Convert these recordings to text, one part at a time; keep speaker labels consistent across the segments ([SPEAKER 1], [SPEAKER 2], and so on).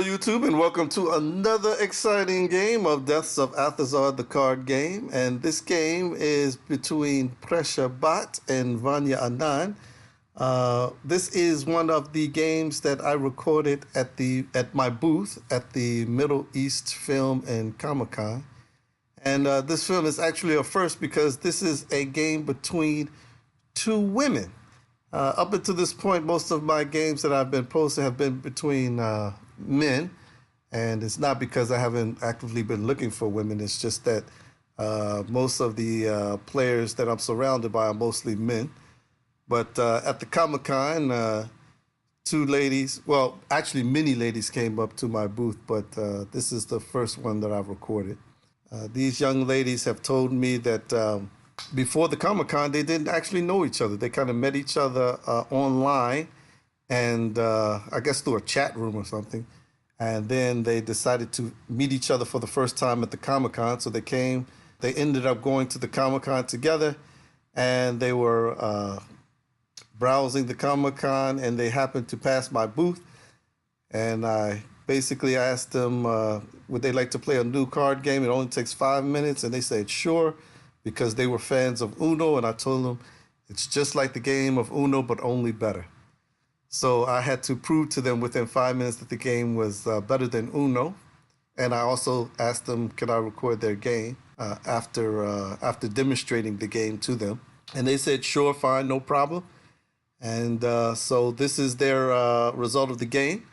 [SPEAKER 1] YouTube, and welcome to another exciting game of Deaths of Athazar, the card game. And this game is between Presha Bhatt and Vanya Anand. This is one of the games that I recorded at my booth at the Middle East Film and Comic-Con. And this film is actually a first because this is a game between two women. Up until this point, most of my games that I've been posting have been between men, and it's not because I haven't actively been looking for women. It's just that most of the players that I'm surrounded by are mostly men. But at the Comic-Con, two ladies, well, actually many ladies came up to my booth, but this is the first one that I've recorded. These young ladies have told me that before the Comic-Con, they didn't actually know each other. They kind of met each other online, and I guess through a chat room or something. And then they decided to meet each other for the first time at the Comic-Con. So they ended up going to the Comic-Con together, and they were browsing the Comic-Con, and they happened to pass my booth. And I basically asked them, would they like to play a new card game? It only takes 5 minutes. And they said, sure, because they were fans of Uno. And I told them, it's just like the game of Uno, but only better. So I had to prove to them within 5 minutes that the game was better than Uno. And I also asked them, could I record their game after demonstrating the game to them. And they said, sure, fine, no problem. And so this is their result of the game.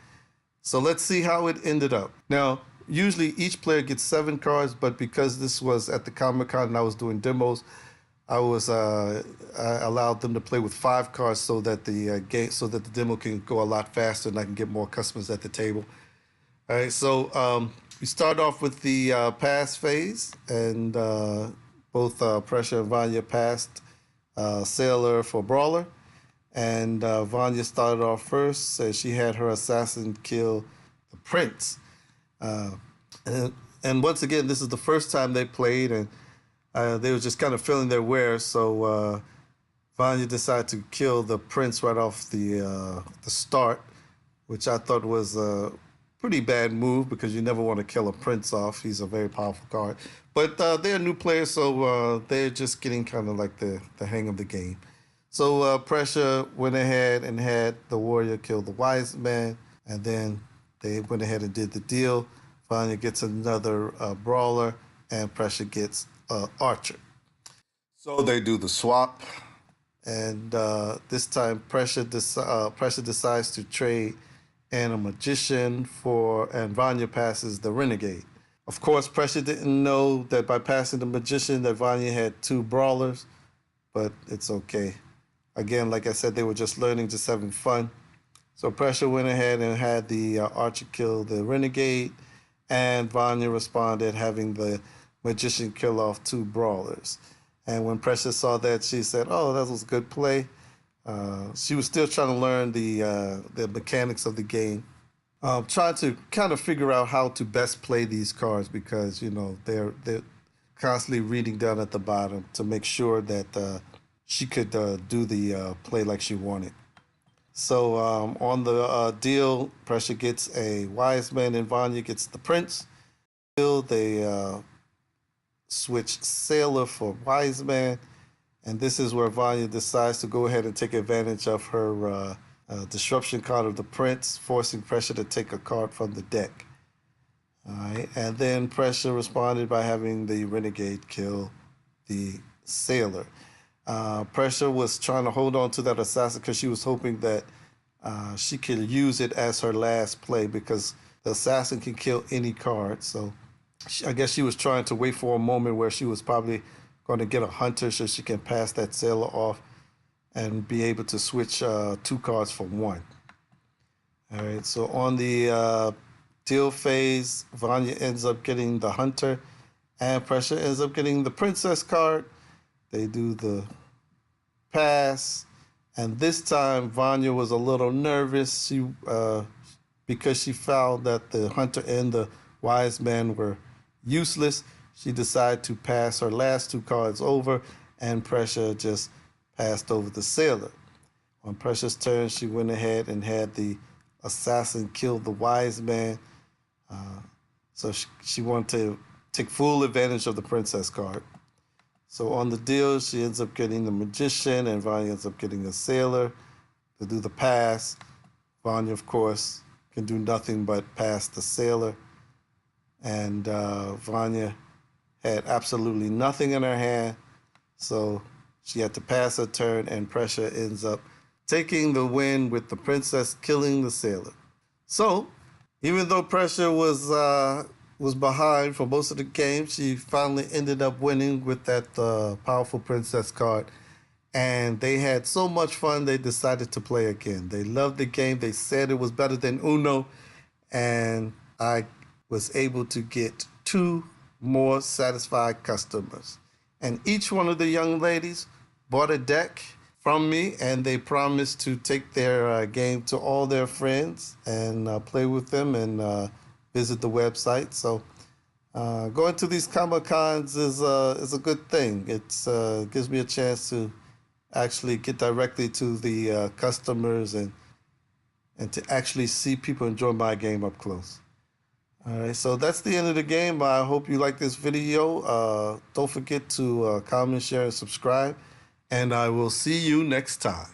[SPEAKER 1] So let's see how it ended up. Now, usually each player gets 7 cards, but because this was at the Comic-Con and I was doing demos, I allowed them to play with 5 cards so that the demo can go a lot faster and I can get more customers at the table. All right, so we start off with the pass phase, and both Presha and Vanya passed Sailor for Brawler, and Vanya started off first, so she had her assassin kill the Prince. And once again, this is the first time they played, and they were just kind of feeling their wares, so Vanya decided to kill the Prince right off the start, which I thought was a pretty bad move because you never want to kill a Prince off. He's a very powerful card. But they're new players, so they're just getting kind of like the hang of the game. So Presha went ahead and had the warrior kill the wise man, and then they went ahead and did the deal. Vanya gets another brawler, and Presha gets archer. So they do the swap, and this time Presha decides to trade and a magician and Vanya passes the renegade. Of course, Presha didn't know that by passing the magician that Vanya had 2 brawlers, but it's okay. Again, like I said, they were just learning, just having fun. So Presha went ahead and had the archer kill the renegade, and Vanya responded having the magician kill off 2 brawlers. And when Presha saw that, she said, oh, that was a good play. She was still trying to learn the mechanics of the game, trying to kind of figure out how to best play these cards because, you know, they're constantly reading down at the bottom to make sure that she could do the play like she wanted. So on the deal, Presha gets a wise man and Vanya gets the prince. They switch Sailor for wise man, and this is where Vanya decides to go ahead and take advantage of her disruption card of the prince, forcing Presha to take a card from the deck. All right, and then Presha responded by having the renegade kill the sailor. Presha was trying to hold on to that assassin because she was hoping that she could use it as her last play because the assassin can kill any card. So I guess she was trying to wait for a moment where she was probably going to get a hunter so she can pass that sailor off and be able to switch 2 cards for 1. All right, so on the deal phase, Vanya ends up getting the hunter and Presha ends up getting the princess card. They do the pass, and this time Vanya was a little nervous because she found that the hunter and the wise man were useless. She decided to pass her last 2 cards over, and Presha just passed over the sailor. On Presha's turn, she went ahead and had the assassin kill the wise man, So she wanted to take full advantage of the princess card. So on the deal, she ends up getting the magician, and Vanya ends up getting a sailor to do the pass. Vanya, of course, can do nothing but pass the sailor. And Vanya had absolutely nothing in her hand, so she had to pass her turn, and Presha ends up taking the win with the princess killing the sailor. So, even though Presha was behind for most of the game, she finally ended up winning with that powerful princess card. And they had so much fun, they decided to play again. They loved the game. They said it was better than Uno. And I was able to get 2 more satisfied customers. And each one of the young ladies bought a deck from me, and they promised to take their game to all their friends and play with them and visit the website. So going to these Comic Cons is a good thing. It gives me a chance to actually get directly to the customers and to actually see people enjoy my game up close. All right, so that's the end of the game. I hope you like this video. Don't forget to comment, share, and subscribe. And I will see you next time.